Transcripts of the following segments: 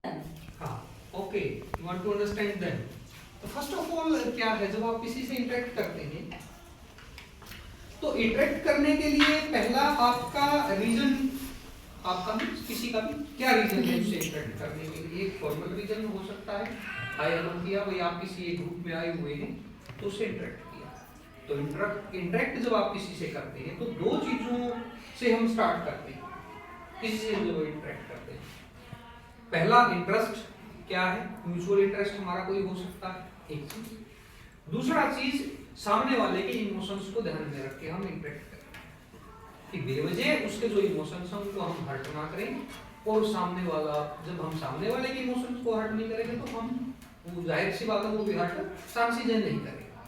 हाँ, okay, you want to understand them. तो first of all क्या है, जब आप किसी से इंटरेक्ट करते हैं तो इंटरेक्ट करने के लिए पहला आपका रीजन, आपका भी किसी का भी क्या रीजन है उससे इंटरेक्ट करने के लिए। एक फॉर्मल रीजन हो सकता है, हाय हेलो किया, भाई आप किसी एक ग्रुप में आए हुए हैं तो उससे इंटरेक्ट किया। तो इंटरेक्ट जब आप किसी से करते हैं तो दो चीजों से हम स्टार्ट करते हैं किसी से जब इंटरेक्ट करते हैं। पहला इंटरेस्ट क्या है, म्यूचुअल इंटरेस्ट हमारा कोई हो सकता है एक चीज। दूसरा चीज, सामने वाले के इमोशंस को ध्यान में रख के हम इंटरेक्ट करें कि बेवजह उसके जो इमोशंस हैं उनको हम हर्ट ना करें। और सामने वाला, जब हम सामने वाले के इमोशंस को हर्ट नहीं करेंगे तो हम, वो जाहिर सी बात है, वो भी हर्ट ट्रांसिजन नहीं करेगा।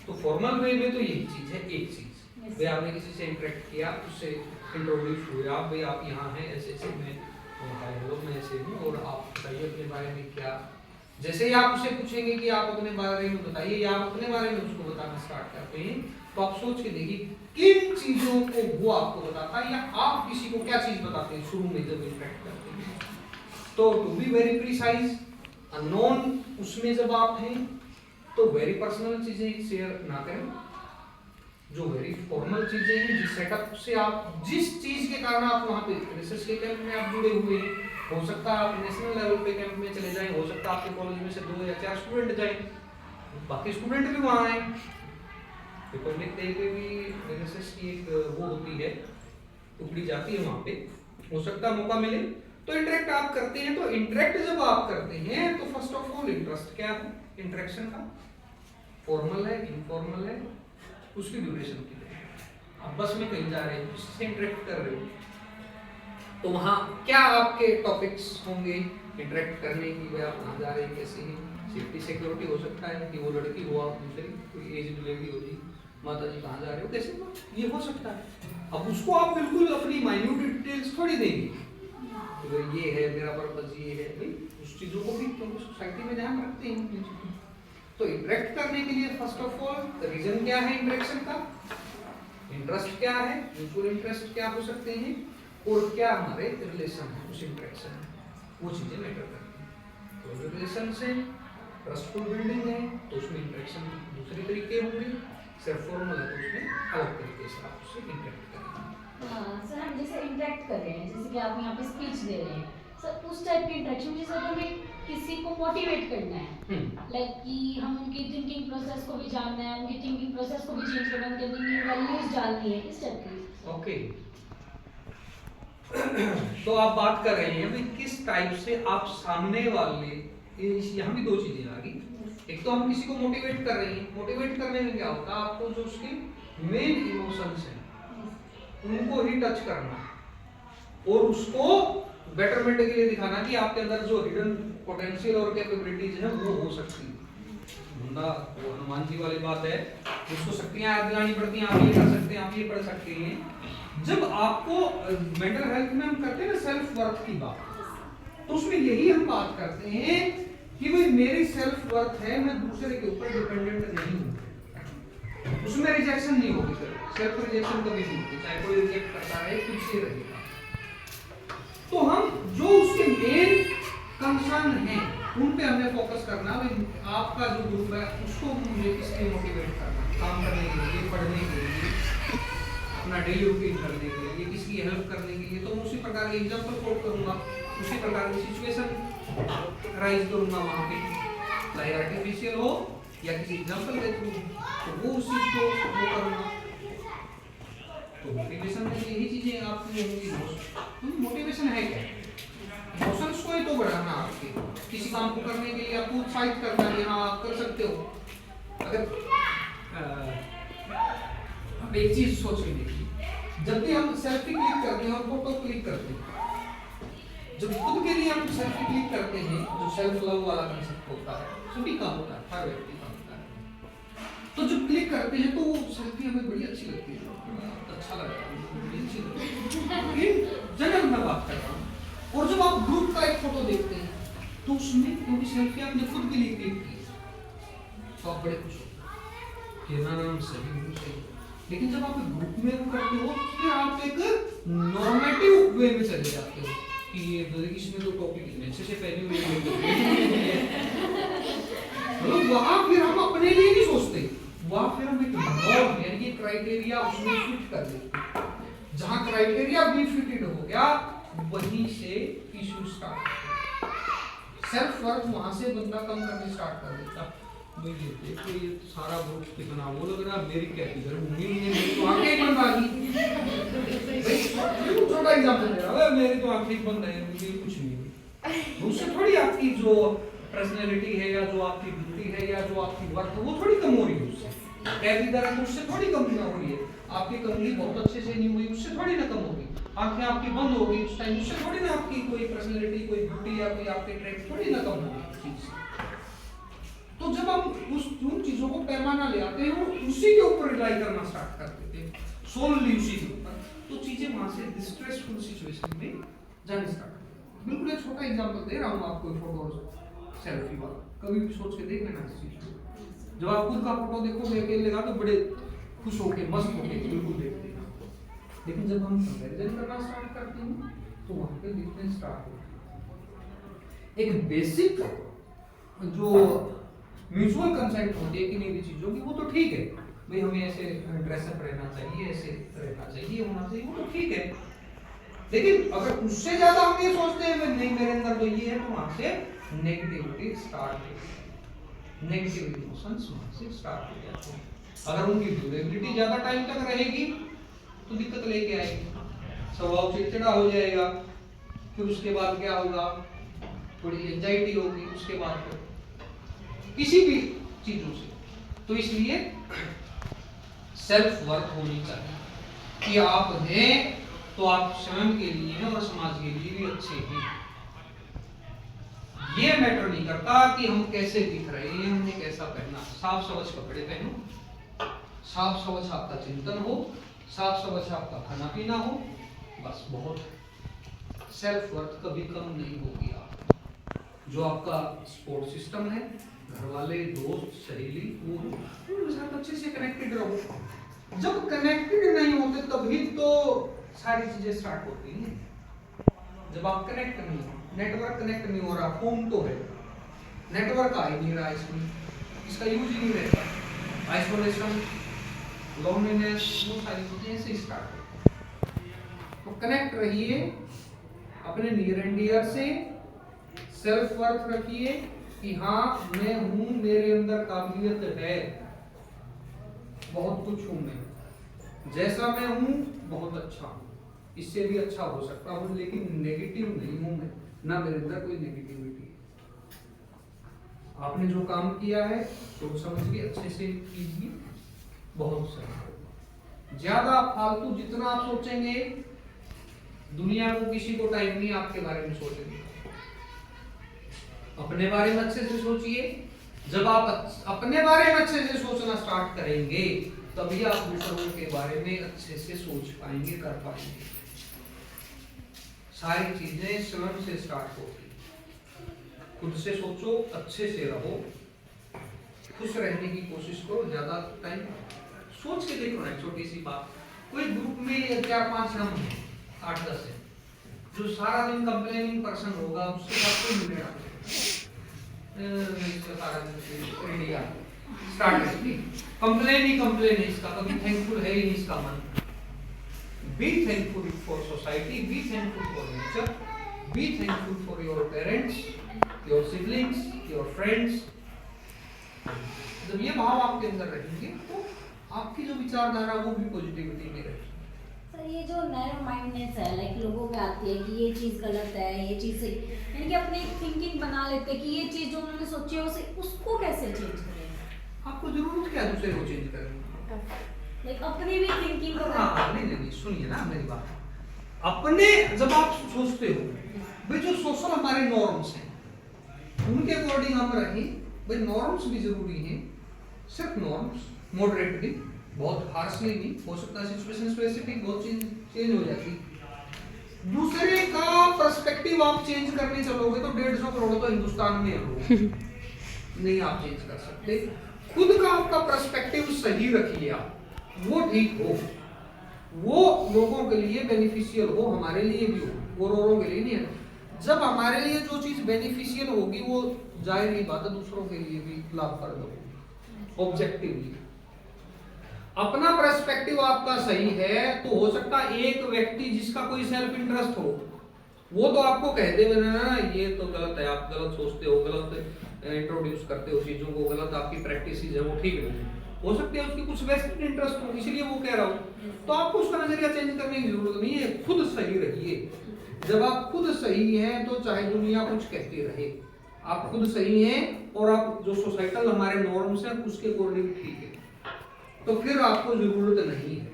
तो फॉर्मल वे में तो यही चीज है, एक चीज भाई आपने किसी से इंटरेक्ट किया, उससे इंट्रोड्यूस हुए आप, भाई आप यहाँ हैं, ऐसे ऐसे मैं हेलो मैं ऐसे हूँ और आप बताइए अपने बारे में क्या। जैसे ही आप उससे पूछेंगे कि आप अपने बारे में बताइए या आप अपने बारे में उसको बताना स्टार्ट करते हैं तो आप सोच के देखिए किन चीजों को वो आपको बताता है या आप किसी को क्या चीज बताते हैं शुरू में जब इंटरेक्ट करते हैं। तो to be very precise, unknown उसमें जब आप हैं तो वेरी पर्सनल चीजें शेयर ना करें। जो वेरी फॉर्मल चीजें हैं, जिस सेटअप से आप, जिस चीज के कारण आप वहां पे रिसर्च के कैंप में आप जुड़े हुए हैं, हो सकता है आप नेशनल लेवल पे कैंप में चले जाएं, हो सकता है आपके कॉलेज में से 2 या 4 स्टूडेंट जाएं, बाकी स्टूडेंट भी वहां आए। रिपब्लिक डे पे भी रिसर्च की एक वो होती है, टुकड़ी जाती है वहां पे, हो सकता है मौका मिले तो इंटरेक्ट आप करते हैं। तो इंटरेक्ट जब आप करते हैं तो फर्स्ट ऑफ ऑल इंटरेस्ट क्या है इंटरेक्शन का, फॉर्मल है इनफॉर्मल है, उसकी ड्यूरेशन की है। आप बस में कहीं जा रहे हो, किसी से इंटरेक्ट कर रहे हो तो वहाँ क्या आपके टॉपिक्स होंगे इंटरेक्ट करने की, भाई आप कहाँ जा रहे हैं, कैसे हैं, सेफ्टी सिक्योरिटी हो सकता है कि वो लड़की हो, आप दूसरी कोई एज लेडी हो जी, माता जी कहाँ जा रहे हो, कैसे हो, ये हो सकता है। अब उसको आप बिल्कुल अपनी माइन्यूट डिटेल्स थोड़ी देंगे तो ये है मेरा पर्पज, ये है, भाई उस चीज़ों को भी तो सोसाइटी में ध्यान रखते हैं। तो इंटरेक्ट करने के लिए फर्स्ट ऑफ ऑल रीजन क्या है इंटरेक्शन का, इंटरेस्ट क्या है, म्यूचुअल इंटरेस्ट क्या हो सकते हैं और क्या हमारे रिलेशन है उस इंटरेक्शन में, वो चीजें मैटर करती हैं। तो जो रिलेशन से ट्रस्टफुल बिल्डिंग है तो उसमें इंटरेक्शन दूसरे तरीके होंगे, सिर्फ फॉर्मल है तो उसमें अलग तरीके से आप उससे इंटरेक्ट करेंगे। हाँ सर, हम जैसे इंटरेक्ट कर रहे हैं, जैसे कि आप यहाँ पे स्पीच दे रहे हैं सर, उस टाइप की इंटरेक्शन जैसे अगर हमें किसी को मोटिवेट करना है, लाइक कि हम उनकी थिंकिंग प्रोसेस को भी जानना है, उनकी थिंकिंग प्रोसेस को भी चेंज करना है, उनके अंदर न्यू वैल्यूज डालनी है, इस टाइप की। ओके तो आप बात कर रहे हैं भाई किस टाइप से आप सामने वाले, यहाँ भी दो चीजें आ गई। एक तो हम किसी को मोटिवेट कर रहे हैं, मोटिवेट करने में क्या होता है, आपको जो उसके मेन इमोशंस हैं उनको ही टच करना और उसको बेटरमेंट के लिए दिखाना कि आपके अंदर जो हिडन पोटेंशियल और कैपेबिलिटीज हैं वो हो सकती है। बंदा वो हनुमान जी वाली बात है, जिसको शक्तियां याद दिलानी पड़ती हैं, आप ये कर सकते हैं, आप ये पढ़ सकते हैं। जब आपको मेंटल हेल्थ में हम करते हैं ना सेल्फ वर्थ की बात, तो उसमें यही हम बात करते हैं कि भाई मेरी सेल्फ वर्थ है, मैं दूसरे के ऊपर डिपेंडेंट नहीं हूँ, उसमें रिजेक्शन नहीं होगी सर, सेल्फ रिजेक्शन कभी नहीं होगी, चाहे कोई रिजेक्ट करता है कुछ से रहेगा। तो हम जो उसके मेन कंसर्न है उन पे हमें फोकस करना, आपका जो ग्रुप है उसको मुझे इसलिए मोटिवेट करना, काम करने के लिए, पढ़ने के लिए, अपना डेली रूटीन करने के लिए, किसी की हेल्प करने के लिए। तो मैं उसी प्रकार की एग्जांपल कोट करूंगा, उसी प्रकार की सिचुएशन राइज करूंगा वहां पे, चाहे आर्टिफिशियल हो या किसी एग्जांपल के थ्रू, तो वो उस चीज को वो करूंगा। तो मोटिवेशन में यही चीजें आपकी होंगी। मोटिवेशन है क्या, इमोशंस को ही तो बढ़ाना, आपके किसी काम को करने के लिए आपको उत्साहित करना है, हाँ आप कर सकते हो। अगर आप एक चीज सोच के देखिए, जब भी हम सेल्फी क्लिक करते हैं और फोटो क्लिक करते हैं, जब खुद के लिए हम सेल्फी क्लिक करते हैं, जो सेल्फ लव वाला कंसेप्ट होता है, सभी का होता है, हर व्यक्ति का होता है, तो जब क्लिक करते हैं तो वो सेल्फी हमें बड़ी अच्छी लगती है, अच्छा लगता है, बड़ी अच्छी लगती है, जनरल मैं बात कर रहा हूँ। और जब आप ग्रुप का एक फोटो देखते हैं तो उसमें क्योंकि सेल्फी आपने खुद के लिए क्लिक की तो आप बड़े खुश हो कि नाम सही। लेकिन जब आप ग्रुप में करते हो फिर आप एक नॉर्मेटिव वे में चले जाते हो कि ये इसमें तो टॉपिक इतने अच्छे से पहले हुए मतलब वहां फिर हम अपने लिए नहीं सोचते, वहां फिर हम एक नॉर्म यानी कि क्राइटेरिया उसमें फिट कर देते। जहां क्राइटेरिया भी फिटेड हो गया वहीं से इशू स्टार्ट, सेल्फ वर्थ वहां से बंदा कम करने स्टार्ट कर देता। भाई देखो ये सारा ग्रुप कितना वो लग रहा, मेरी क्या इधर घूमी मेरी तो आंखें बंद आ गई। छोटा एग्जांपल दे रहा हूं, मेरी तो आंखें बंद है, मुझे कुछ नहीं हुई। उससे थोड़ी आपकी जो पर्सनैलिटी है या जो आपकी ब्यूटी है या जो आपकी वर्थ है वो थोड़ी कम हो रही है उससे। कैदी दर उससे थोड़ी कम ना हो रही है, आपकी कंघी बहुत अच्छे से नहीं हुई उससे थोड़ी ना कम होगी, आंखें आपकी बंद हो गई उस टाइम उससे थोड़ी ना आपकी कोई पर्सनैलिटी कोई ब्यूटी या कोई आपके ट्रेट थोड़ी ना कम होगी चीज। तो जब हम उन चीजों को पैमाना ले आते हैं उसी के ऊपर रिलाई करना स्टार्ट कर देते हैं, सोलली उसी के ऊपर, तो चीजें वहां से डिस्ट्रेसफुल सिचुएशन में जाने स्टार्ट करती हैं। बिल्कुल एक छोटा एग्जांपल दे रहा हूं आपको, फोटो सेल्फी वाला, कभी भी सोच के देख लेना इस चीज को। जब आप खुद का फोटो देखोगे अकेले लगा तो बड़े खुश होके मस्त होके बिल्कुल देखते हैं, लेकिन जब हम कंपैरिजन करना स्टार्ट करते हैं तो वहां पे डिफरेंस स्टार्ट होता है। एक बेसिक जो म्यूचुअल कंसेंट होती है कि नहीं भी चीजों की वो तो ठीक है, भाई हमें ऐसे ड्रेसअप रहना चाहिए, ऐसे रहना चाहिए, होना चाहिए, वो तो ठीक है। लेकिन अगर उससे ज्यादा हम ये सोचते हैं नहीं मेरे अंदर तो ये है, तो वहां से नेगेटिविटी स्टार्ट होती है, नेगेटिव इमोशंस वहां से स्टार्ट हो जाते हैं। अगर उनकी ड्यूरेबिलिटी ज्यादा टाइम तक रहेगी तो दिक्कत लेके आएगी, स्वभाव चिड़चिड़ा हो जाएगा, फिर उसके बाद क्या होगा, थोड़ी एंजाइटी होगी उसके बाद किसी भी चीजों से। तो इसलिए सेल्फ वर्थ होनी चाहिए कि आप हैं तो आप स्वयं के लिए हैं और समाज के लिए भी अच्छे हैं। ये मैटर नहीं करता कि हम कैसे दिख रहे हैं, हमने कैसा पहना, साफ स्वच्छ कपड़े पहनो, साफ स्वच्छ आपका चिंतन हो, साफ स्वच्छ आपका खाना पीना हो, बस बहुत। सेल्फ वर्थ कभी कम नहीं होगी। आप जो आपका सपोर्ट सिस्टम है, घर वाले, दोस्त, सहेली, वो उनके साथ अच्छे से कनेक्टेड रहो। जब कनेक्टेड नहीं होते तभी तो सारी चीजें स्टार्ट होती हैं। जब आप कनेक्ट नहीं हो, नेटवर्क कनेक्ट नहीं हो रहा, फोन तो है, नेटवर्क आ ही नहीं रहा इसमें, इसका यूज ही नहीं रहता, आइसोलेशन, लोनलीनेस, वो सारी चीजें ऐसे स्टार्ट होती हैं। तो कनेक्ट रहिए अपने नियर एंड डियर से, सेल्फ वर्थ रखिए कि हाँ मैं हूं, मेरे अंदर काबिलियत है, बहुत कुछ हूं मैं, जैसा मैं हूं बहुत अच्छा हूं, इससे भी अच्छा हो सकता हूं, लेकिन नेगेटिव नहीं हूं मैं, ना मेरे अंदर कोई नेगेटिविटी है। आपने जो काम किया है तो समझ के अच्छे से कीजिए, बहुत सही। ज्यादा फालतू जितना आप सोचेंगे, दुनिया को किसी को टाइम नहीं आपके बारे में सोचेंगे। अपने बारे में अच्छे से सोचिए। जब आप अपने बारे में अच्छे से सोचना स्टार्ट करेंगे तभी आप दूसरों के बारे में अच्छे से सोच पाएंगे, कर पाएंगे। सारी चीजें स्वयं से स्टार्ट होती। खुद से सोचो, अच्छे से रहो, खुश रहने की कोशिश करो। ज्यादा टाइम सोच के देखो ना, छोटी सी बात, कोई ग्रुप में 4-5 हम हैं, 8-10 है, जो सारा दिन कंप्लेनिंग पर्सन होगा उसके साथ कोई मिलेगा कंप्लेन ही कंप्लेन है इसका, कभी थैंकफुल है ही नहीं इसका मन। Be thankful for society, be thankful for nature, be thankful for your parents, your siblings, your friends. जब ये भाव आपके अंदर रहेंगे तो आपकी जो विचारधारा वो भी पॉजिटिविटी में रहेगी। सर ये जो नैरो माइंडनेस है, लाइक लोगों में आती है कि ये चीज़ गलत है, ये चीज़ सही, यानी कि अपने एक थिंकिंग बना लेते हैं कि ये चीज़ जो उन्होंने सोची है उसको कैसे चेंज करें? आपको जरूरत क्या दूसरे को चेंज करने की? लाइक अपनी भी थिंकिंग को नहीं सुनिए ना मेरी बात। अपने जब आप सोचते हो भाई, जो सोशल हमारे नॉर्म्स हैं उनके अकॉर्डिंग हम रहें, भाई नॉर्म्स भी जरूरी हैं, सिर्फ नॉर्म्स, मॉडरेटली, बहुत हार्शली नहीं हो सकता, सिचुएशन स्पेसिफिक बहुत चेंज हो जाती। दूसरे का पर्सपेक्टिव आप चेंज करने चलोगे तो 150 करोड़ तो हिंदुस्तान में हो नहीं आप चेंज कर सकते। खुद का आपका पर्सपेक्टिव सही रखिए, आप वो ठीक हो, वो लोगों के लिए बेनिफिशियल हो, हमारे लिए भी हो, वो औरों के लिए नहीं है। जब हमारे लिए जो चीज बेनिफिशियल होगी वो जाहिर ही बात है दूसरों के लिए भी लाभप्रद होगी। ऑब्जेक्टिवली अपना पर्सपेक्टिव आपका सही है तो हो सकता है एक व्यक्ति जिसका कोई सेल्फ इंटरेस्ट हो वो तो आपको कह दे ना ये तो गलत है, आप गलत सोचते हो, गलत इंट्रोड्यूस करते हो चीजों को, गलत आपकी प्रैक्टिस है वो ठीक नहीं है। हो सकती है उसकी कुछ वेस्टेड इंटरेस्ट हो इसलिए वो कह रहा हो, तो आपको उसका नजरिया चेंज करने की जरूरत नहीं है, खुद सही रहिए। जब आप खुद सही हैं तो चाहे दुनिया कुछ कहती रहे, आप खुद सही हैं और आप जो सोसाइटल हमारे नॉर्म्स हैं उसके अकॉर्डिंग ठीक है, तो फिर आपको जरूरत नहीं है।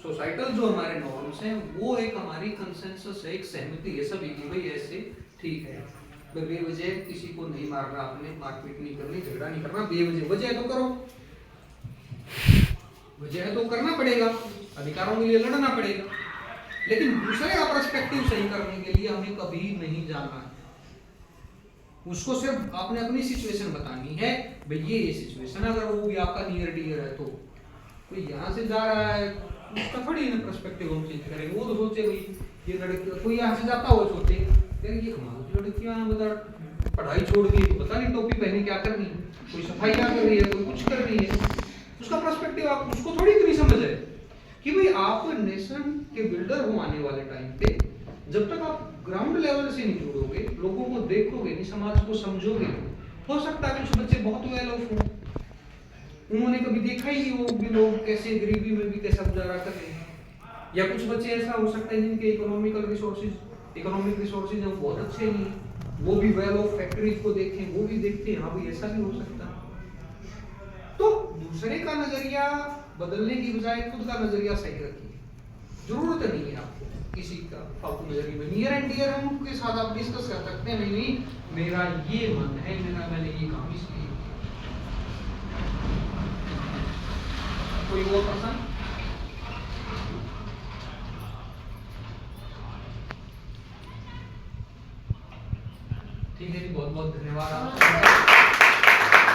सोसाइटल जो हमारे नॉर्म्स हैं वो एक हमारी कंसेंसस है, एक सहमति है सभी की, भाई ऐसे ठीक है, बेवजह किसी को नहीं मारना, आपने मारपीट नहीं करनी, झगड़ा नहीं करना, बेवजह वजह तो करो, वजह तो करना पड़ेगा, अधिकारों के लिए लड़ना पड़ेगा, लेकिन दूसरे का पर्सपेक्टिव सही करने के लिए हमें कभी नहीं जाना है। उसको सिर्फ आपने अपनी सिचुएशन बतानी है, भाई ये सिचुएशन अगर वो भी आपका नियर डियर है तो कोई यहाँ से जा रहा है उसका थोड़ी ना पर्सपेक्टिव हम चेंज करेंगे, वो तो सोचे भाई ये लड़की, कोई यहाँ से जाता हो सोचे यार ये कमाल की लड़कियां बता पढ़ाई छोड़ के पता नहीं टोपी पहनी क्या करनी, कोई सफाई क्या कर रही है, कोई कुछ कर रही है, उसका पर्सपेक्टिव आप उसको थोड़ी इतनी समझ है कि भाई आप नेशन के बिल्डर हो आने वाले टाइम पे, जब तक आप ग्राउंड लेवल से नहीं जुड़ोगे, लोगों को देखोगे नहीं, समाज को समझोगे, हो सकता है कुछ बच्चे बहुत वेल ऑफ हों, उन्होंने कभी देखा ही नहीं हो कि लोग कैसे गरीबी में भी कैसा गुजारा कर रहे हैं, या कुछ बच्चे ऐसा हो सकता है जिनके इकोनॉमिक रिसोर्सेज हैं बहुत अच्छे नहीं, वो भी वेल ऑफ फैक्ट्रीज को देखें, वो भी देखते हैं, हाँ भाई ऐसा भी हो सकता है। तो दूसरे का नजरिया बदलने की बजाय खुद का नजरिया सही रखिए, जरूरत नहीं है आपको किसी का फालतू नजरिए में। नियर एंड डियर है उनके साथ आप डिस्कस कर सकते हैं, नहीं मेरा ये मन है, मैंने ये काम इसलिए। कोई और पर्सन? ठीक है जी, बहुत बहुत धन्यवाद आपका।